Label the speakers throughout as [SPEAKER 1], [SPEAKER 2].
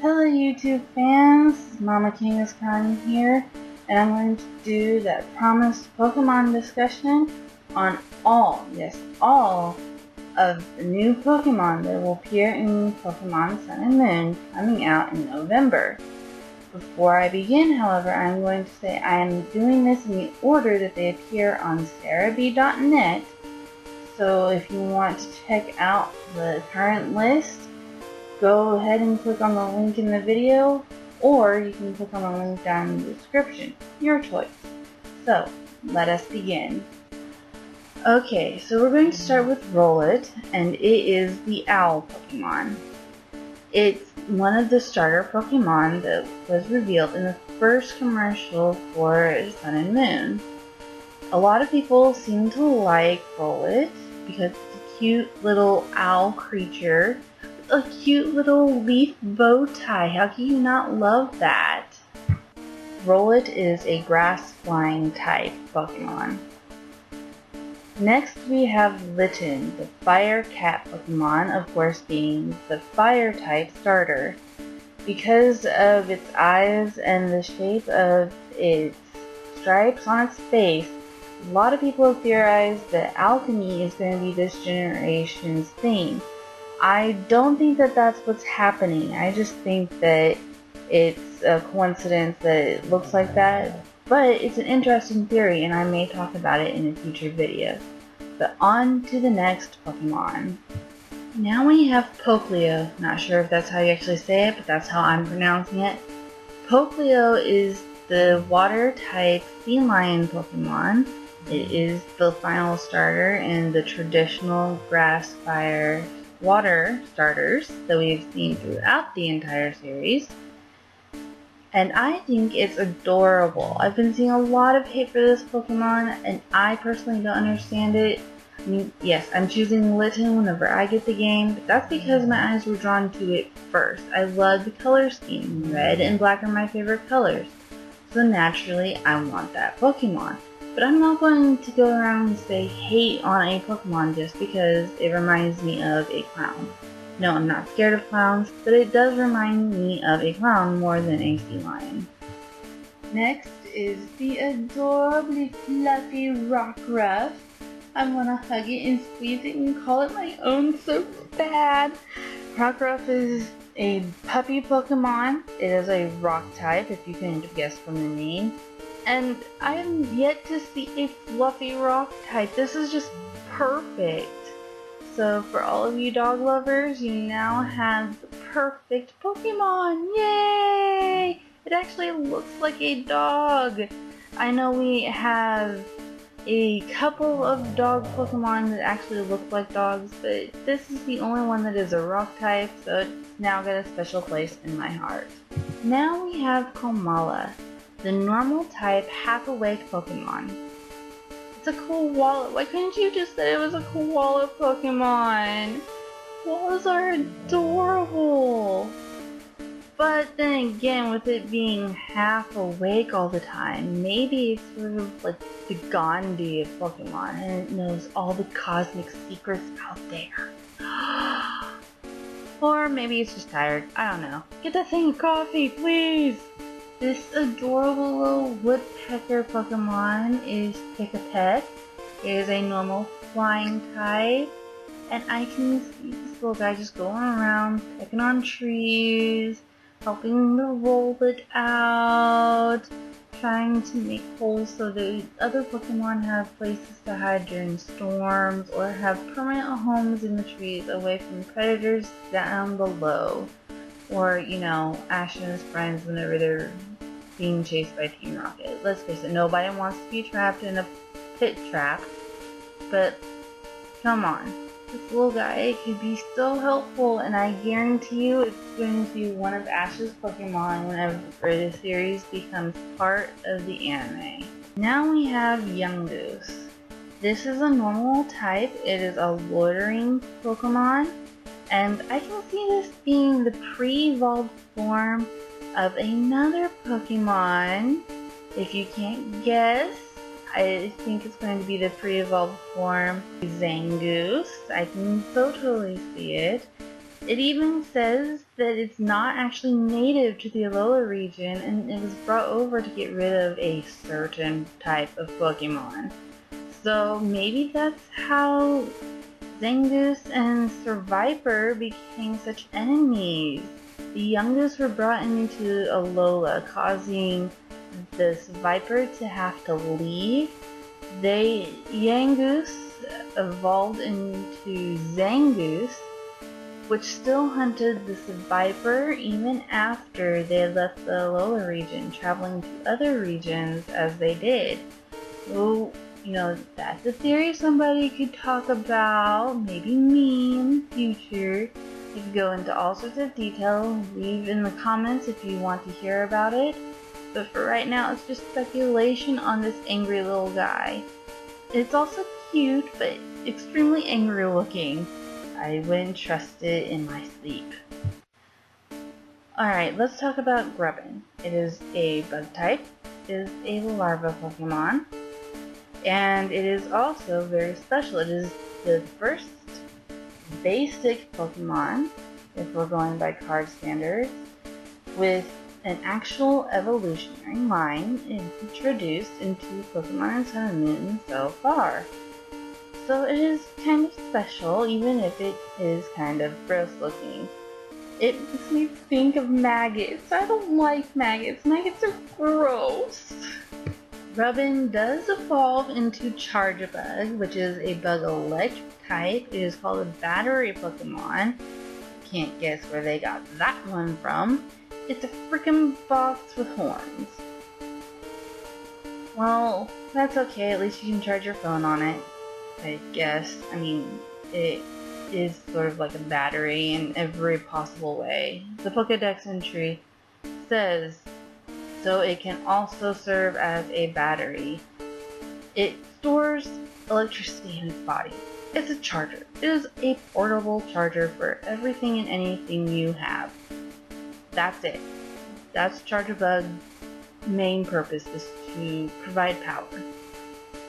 [SPEAKER 1] Hello YouTube fans, Mama King is Connie here, and I'm going to do that promised Pokemon discussion on all, yes, all of the new Pokemon that will appear in Pokemon Sun and Moon coming out in November. Before I begin, however, I'm going to say I am doing this in the order that they appear on Serebii.net, so if you want to check out the current list, go ahead and click on the link in the video, or you can click on the link down in the description. Your choice. So, let us begin. Okay, so we're going to start with Rowlet, and it is the owl Pokemon. It's one of the starter Pokemon that was revealed in the first commercial for Sun and Moon. A lot of people seem to like Rowlet because it's a cute little owl creature. A cute little leaf bow tie. How can you not love that? Rowlet is a grass flying type Pokemon. Next we have Litten, the Firecat Pokemon, of course being the fire type starter. Because of its eyes and the shape of its stripes on its face, a lot of people have theorized that alchemy is going to be this generation's theme. I don't think that that's what's happening. I just think that it's a coincidence that it looks like that. But it's an interesting theory, and I may talk about it in a future video. But on to the next Pokemon. Now we have Cochlea. Not sure if that's how you actually say it, but that's how I'm pronouncing it. Cochlea is the water type feline Pokemon. It is the final starter in the traditional grass, fire, water starters that we've seen throughout the entire series, and I think it's adorable. I've been seeing a lot of hate for this Pokemon, and I personally don't understand it. I mean, yes, I'm choosing Litten whenever I get the game, but that's because my eyes were drawn to it first. I love the color scheme. Red and black are my favorite colors, so naturally I want that Pokemon. But I'm not going to go around and say hate on a Pokemon just because it reminds me of a clown. No, I'm not scared of clowns, but it does remind me of a clown more than a sea lion. Next is the adorably fluffy Rockruff. I want to hug it and squeeze it and call it my own so bad. Rockruff is a puppy Pokemon. It is a rock type, if you can guess from the name. And I am yet to see a fluffy rock type. This is just perfect. So for all of you dog lovers, you now have the perfect Pokemon. Yay! It actually looks like a dog. I know we have a couple of dog Pokemon that actually look like dogs, but this is the only one that is a rock type, so it's now got a special place in my heart. Now we have Komala, the normal type half-awake Pokemon. It's a koala. Why couldn't you just say it was a koala Pokemon? Koalas are adorable. But then again, with it being half awake all the time, maybe it's sort of like the Gandhi of Pokemon, and it knows all the cosmic secrets out there. Or maybe it's just tired. I don't know. Get that thing of coffee, please! This adorable little Woodpecker Pokemon is Pick-a-Peck. It is a normal flying type, and I can see this little guy just going around pecking on trees, helping to roll it out, trying to make holes so that other Pokemon have places to hide during storms or have permanent homes in the trees away from predators down below. Or, you know, Ash and his friends whenever they're being chased by Team Rocket. Let's face it, nobody wants to be trapped in a pit trap, but come on. This little guy could be so helpful, and I guarantee you it's going to be one of Ash's Pokemon whenever the series becomes part of the anime. Now we have Young Goose. This is a normal type. It is a loitering Pokemon. And I can see this being the pre-evolved form of another Pokemon. If you can't guess, I think it's going to be the pre-evolved form Zangoose. I can so totally see it. It even says that it's not actually native to the Alola region and it was brought over to get rid of a certain type of Pokemon. So maybe that's how Zangoose and Serebii became such enemies. The youngest were brought into Alola, causing this Viper to have to leave. Yangoose evolved into Zangoose, which still hunted this Viper even after they left the Alola region, traveling to other regions as they did. So, you know, that's a theory somebody could talk about, maybe me in the future. You can go into all sorts of detail, leave in the comments if you want to hear about it. But for right now, it's just speculation on this angry little guy. It's also cute, but extremely angry looking. I wouldn't trust it in my sleep. Alright, let's talk about Grubbin. It is a bug type, it is a larva Pokemon, and it is also very special. It is the first basic Pokemon, if we're going by card standards, with an actual evolutionary line introduced into Pokemon Sun and Moon so far. So it is kind of special, even if it is kind of gross looking. It makes me think of maggots. I don't like maggots. Maggots are gross. Grubbin does evolve into Charjabug, which is a bug electric type. It is called a battery Pokemon. Can't guess where they got that one from. It's a freaking box with horns. Well, that's okay. At least you can charge your phone on it, I guess. I mean, it is sort of like a battery in every possible way. The Pokédex entry says so it can also serve as a battery. It stores electricity in its body. It's a charger. It is a portable charger for everything and anything you have. That's it. That's Charjabug's main purpose, is to provide power.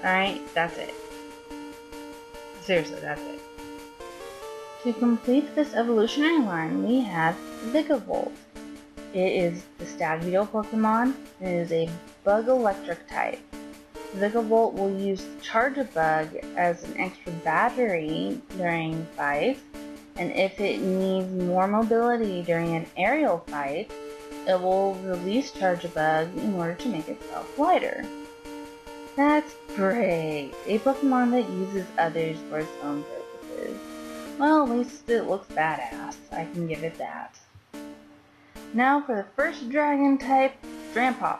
[SPEAKER 1] Alright, that's it. Seriously, that's it. To complete this evolutionary line, we have Vikavolt. It is the stag beetle Pokemon. It is a bug electric type. Vikavolt will use Charjabug as an extra battery during fights, and if it needs more mobility during an aerial fight, it will release Charjabug in order to make itself lighter. That's great! A Pokemon that uses others for its own purposes. Well, at least it looks badass. I can give it that. Now for the first dragon type, Drampop.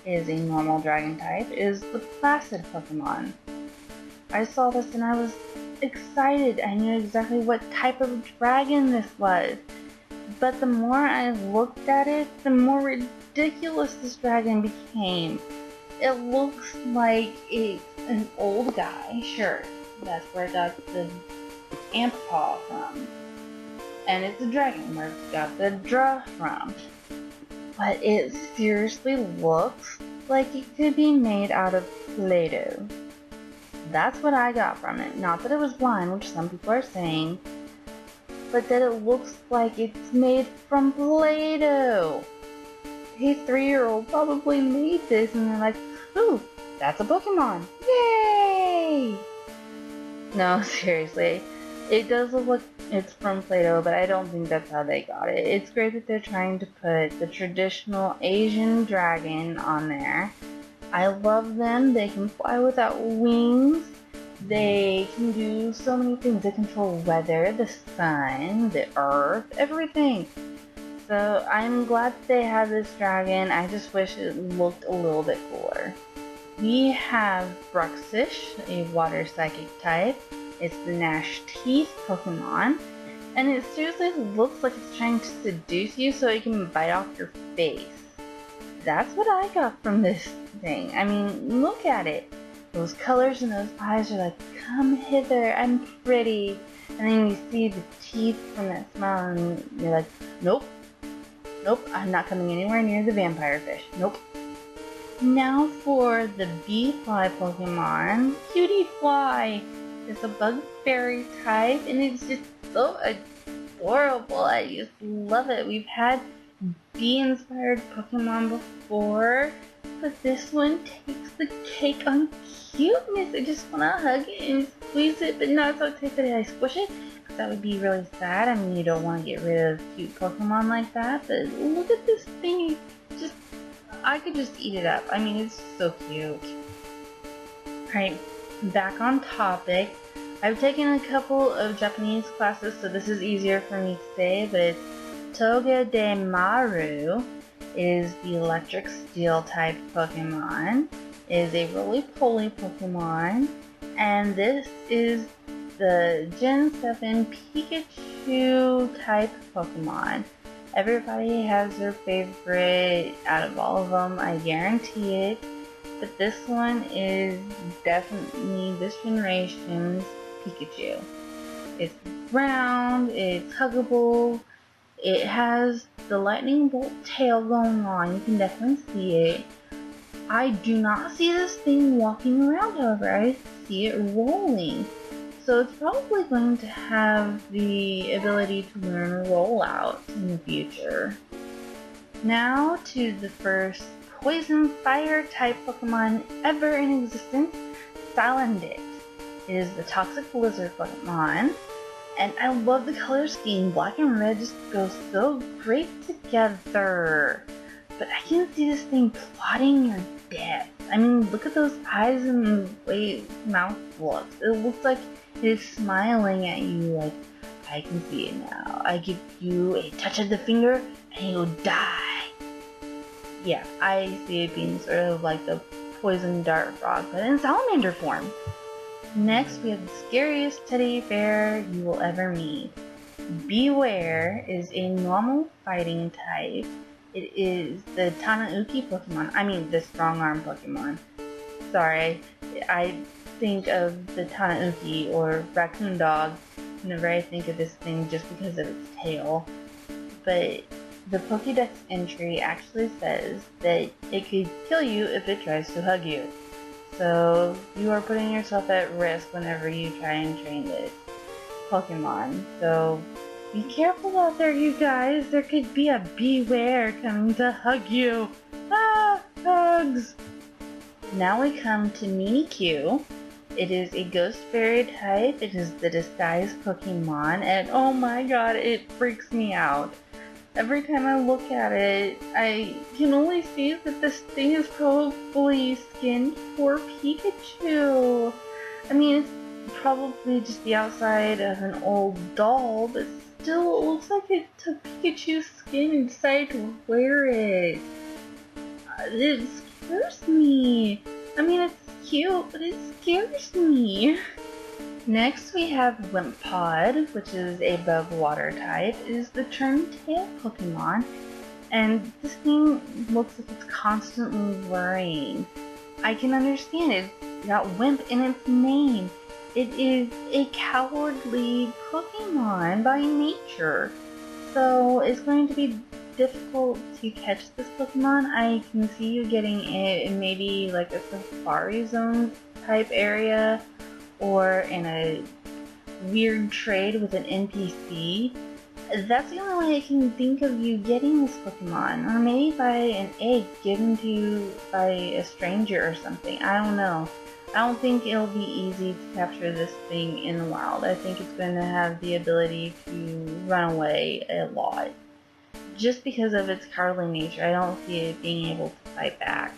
[SPEAKER 1] It is a normal dragon type. It is the Placid Pokemon. I saw this and I was excited. I knew exactly what type of dragon this was. But the more I looked at it, the more ridiculous this dragon became. It looks like it's an old guy. Sure, that's where I got the amp paw from. And it's a dragon where it's got the draw from. But it seriously looks like it could be made out of Play-Doh. That's what I got from it. Not that it was blind, which some people are saying, but that it looks like it's made from Play-Doh. A 3-year-old probably made this and they're like, ooh, that's a Pokemon. Yay! No, seriously. It does look like it's from Play-Doh, but I don't think that's how they got it. It's great that they're trying to put the traditional Asian dragon on there. I love them. They can fly without wings. They can do so many things. They control weather, the sun, the earth, everything. So I'm glad that they have this dragon. I just wish it looked a little bit cooler. We have Bruxish, a water psychic type. It's the Gnash Teeth Pokemon. And it seriously looks like it's trying to seduce you so it can bite off your face. That's what I got from this thing. I mean, look at it. Those colors and those eyes are like, come hither, I'm pretty. And then you see the teeth from that smell and you're like, nope, nope, I'm not coming anywhere near the vampire fish, nope. Now for the bee fly Pokemon, Cutie Fly is a bug fairy type and it's just so adorable. I just love it. We've had bee inspired Pokemon before, but this one takes the cake on cuteness. I just want to hug it and squeeze it, but not so tight that I squish it, because that would be really sad. I mean, you don't want to get rid of cute Pokemon like that, but look at this thing. Just, I could just eat it up. I mean, it's so cute. Alright, back on topic. I've taken a couple of Japanese classes, so this is easier for me to say, but it's Toga Dan Maru is the electric steel type Pokemon. It is a roly-poly Pokemon, and this is the Gen 7 Pikachu type Pokemon. Everybody has their favorite out of all of them, I guarantee it, but this one is definitely this generation's Pikachu. It's round, it's huggable, it has the lightning bolt tail going on, you can definitely see it. I do not see this thing walking around, however, I see it rolling. So it's probably going to have the ability to learn rollout in the future. Now to the first poison fire type Pokemon ever in existence, Salandit. It is the toxic lizard Pokemon. And I love the color scheme. Black and red just go so great together. But I can see this thing plotting your death. I mean, look at those eyes and the way its mouth looks. It looks like it is smiling at you like, I can see it now. I give you a touch of the finger and you'll die. Yeah, I see it being sort of like the poison dart frog, but in salamander form. Next, we have the scariest teddy bear you will ever meet. Beware is a normal fighting type. It is the Tanauki Pokemon. I mean, the strong arm Pokemon. Sorry, I think of the Tanauki or raccoon dog whenever I think of this thing just because of its tail. But the Pokédex entry actually says that it could kill you if it tries to hug you. So you are putting yourself at risk whenever you try and train this Pokemon. So be careful out there, you guys. There could be a beware coming to hug you. Ah, hugs! Now we come to Mimikyu. It is a ghost fairy type. It is the disguise Pokemon, and oh my god, it freaks me out. Every time I look at it, I can only see that this thing is probably skinned for Pikachu. I mean, it's probably just the outside of an old doll, but still, it looks like it took Pikachu's skin and decided to wear it. It scares me. I mean, it's cute, but it scares me. Next we have Woodpecker, which is a bug water type. It is the turn-tail Pokemon, and this thing looks like it's constantly worrying. I can understand it. It's got wimp in its name. It is a cowardly Pokemon by nature, so it's going to be difficult to catch this Pokemon. I can see you getting it in maybe like a Safari Zone type area, or in a weird trade with an NPC. That's the only way I can think of you getting this Pokemon. Or maybe by an egg given to you by a stranger or something. I don't know. I don't think it'll be easy to capture this thing in the wild. I think it's going to have the ability to run away a lot. Just because of its cowardly nature, I don't see it being able to fight back.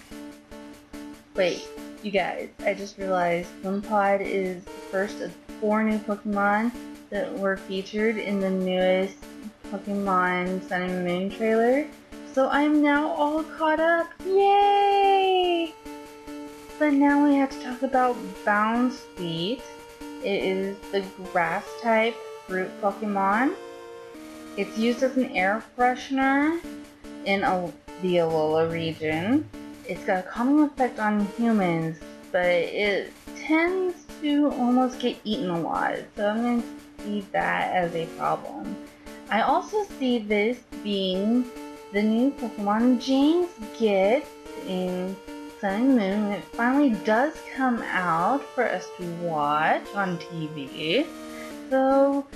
[SPEAKER 1] Wait. You guys, I just realized Boompod is the first of 4 new Pokemon that were featured in the newest Pokémon Sun and Moon trailer. So I'm now all caught up. Yay! But now we have to talk about Bounsweet. It is the grass type fruit Pokemon. It's used as an air freshener in the Alola region. It's got a calming effect on humans, but it tends to almost get eaten a lot. So I'm going to see that as a problem. I also see this being the new Pokemon James gets in Sun and Moon when it finally does come out for us to watch on TV. So,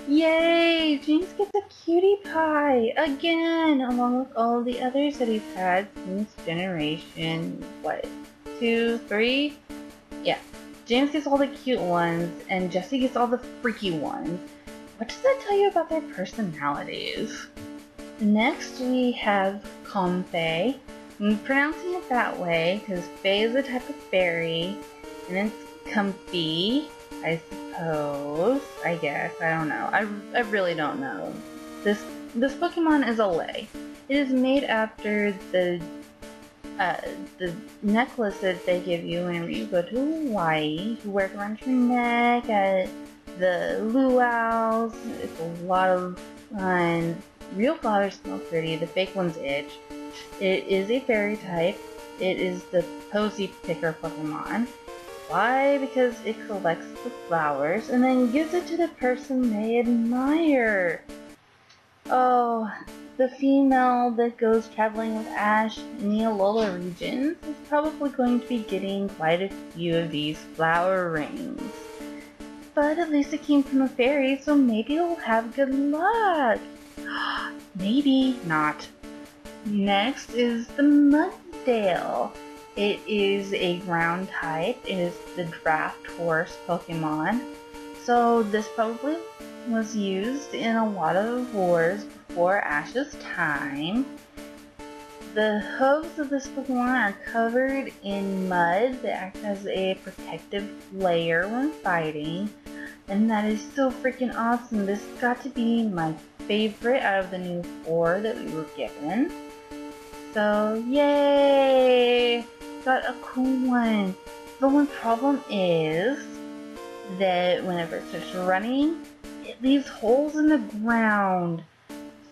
[SPEAKER 1] yay! James gets a cutie pie again, along with all the others that he's had since generation, what, 2, 3? Yeah. James gets all the cute ones, and Jessie gets all the freaky ones. What does that tell you about their personalities? Next we have Comfey. I'm pronouncing it that way because Fae is a type of fairy, and it's comfy, I suppose. I guess. I don't know. I really don't know. This Pokemon is a lei. It is made after the necklace that they give you whenever you go to Hawaii. You wear it around your neck at the luau's. It's a lot of fun. Real flowers smell pretty. The fake ones itch. It is a fairy type. It is the posy picker Pokemon. Why? Because it collects the flowers and then gives it to the person they admire. Oh, the female that goes traveling with Ash in the Alola regions is probably going to be getting quite a few of these flower rings. But at least it came from a fairy, so maybe it'll have good luck. Maybe not. Next is the Mudsdale. It is a ground type. It is the draft horse Pokemon. So this probably was used in a lot of wars before Ash's time. The hooves of this Pokemon are covered in mud that acts as a protective layer when fighting. And that is so freaking awesome. This got to be my favorite out of the new 4 that we were given. So, yay! Got a cool one. The one problem is that whenever it starts running, it leaves holes in the ground.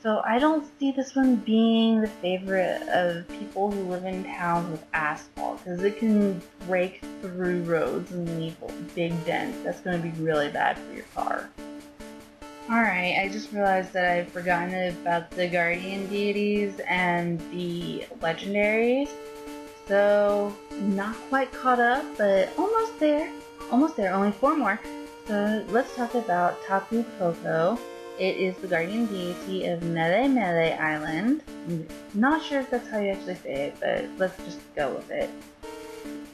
[SPEAKER 1] So I don't see this one being the favorite of people who live in towns with asphalt, because it can break through roads and leave big dents. That's going to be really bad for your car. Alright, I just realized that I've forgotten about the guardian deities and the legendaries. So, not quite caught up, but almost there. Almost there, only 4 more. So, let's talk about You Coco. It is the guardian deity of Mele Mele Island. I'm not sure if that's how you actually say it, but let's just go with it.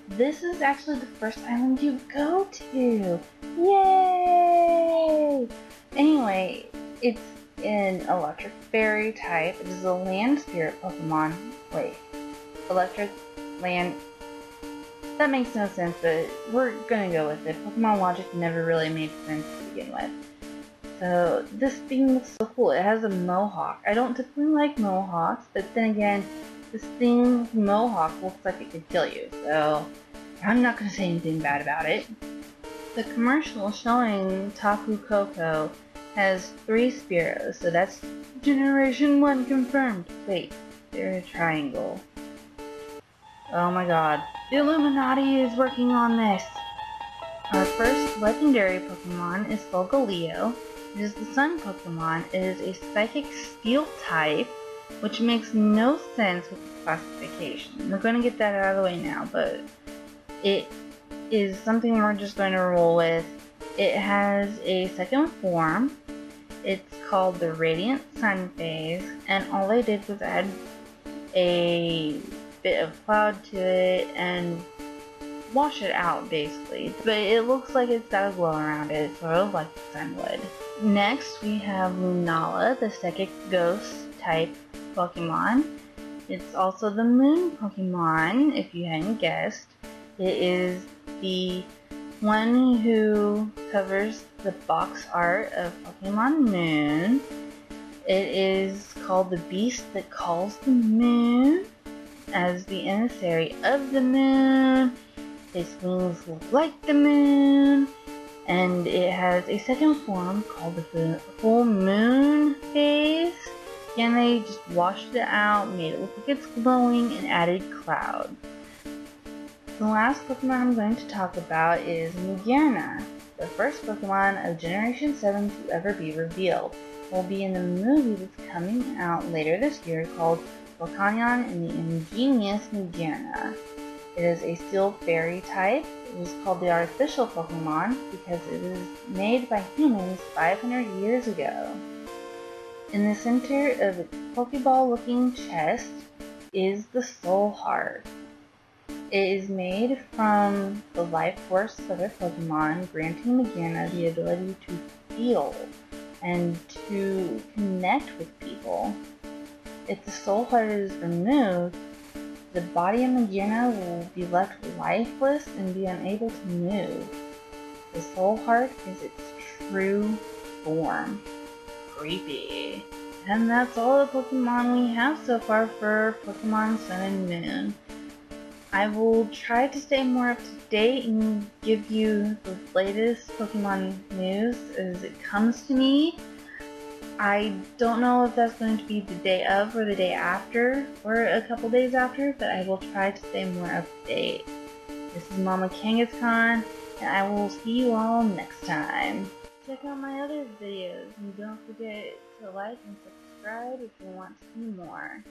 [SPEAKER 1] This is actually the first island you go to! Yay! Anyway, it's an electric fairy type. It is a land spirit Pokemon. Wait, electric, land, that makes no sense, but we're gonna go with it. Pokemon logic never really made sense to begin with. So, this thing looks so cool. It has a mohawk. I don't typically like mohawks, but then again, this thing, mohawk, looks like it could kill you, so I'm not gonna say anything bad about it. The commercial showing You Coco has 3 Spearows, so that's Generation 1 confirmed. Wait, they're a triangle. Oh my god. The Illuminati is working on this! Our first legendary Pokemon is Solgaleo. It is the Sun Pokemon. It is a Psychic Steel type, which makes no sense with the classification. We're going to get that out of the way now, but it is something we're just going to roll with. It has a second form. It's called the Radiant Sun phase, and all they did was add a bit of cloud to it and wash it out basically. But it looks like it's got a glow around it, sort of like the sun would. Next we have Lunala, the Psychic Ghost type Pokemon. It's also the Moon Pokemon, if you hadn't guessed. It is the one who covers the box art of Pokemon Moon. It is called the Beast that calls the moon, as the emissary of the moon. Its wings look like the moon, and it has a second form called the Full Moon phase. Again, they just washed it out, made it look like it's glowing, and added cloud. The last Pokemon I'm going to talk about is Mugerna. the first Pokemon of Generation 7 to ever be revealed. Will be in the movie that's coming out later this year called Pokémon and the Ingenious Magearna. It is a Steel Fairy type. It is called the artificial Pokemon because it was made by humans 500 years ago. In the center of its Pokeball-looking chest is the Soul Heart. It is made from the life force of a Pokemon, granting Magearna the ability to feel and to connect with people. If the Soul Heart is removed, the body of Magearna will be left lifeless and be unable to move. The Soul Heart is its true form. Creepy. And that's all the Pokemon we have so far for Pokemon Sun and Moon. I will try to stay more up to date and give you the latest Pokemon news as it comes to me. I don't know if that's going to be the day of or the day after or a couple days after, but I will try to stay more up to date. This is Mama Kangaskhan, and I will see you all next time. Check out my other videos and don't forget to like and subscribe if you want to see more.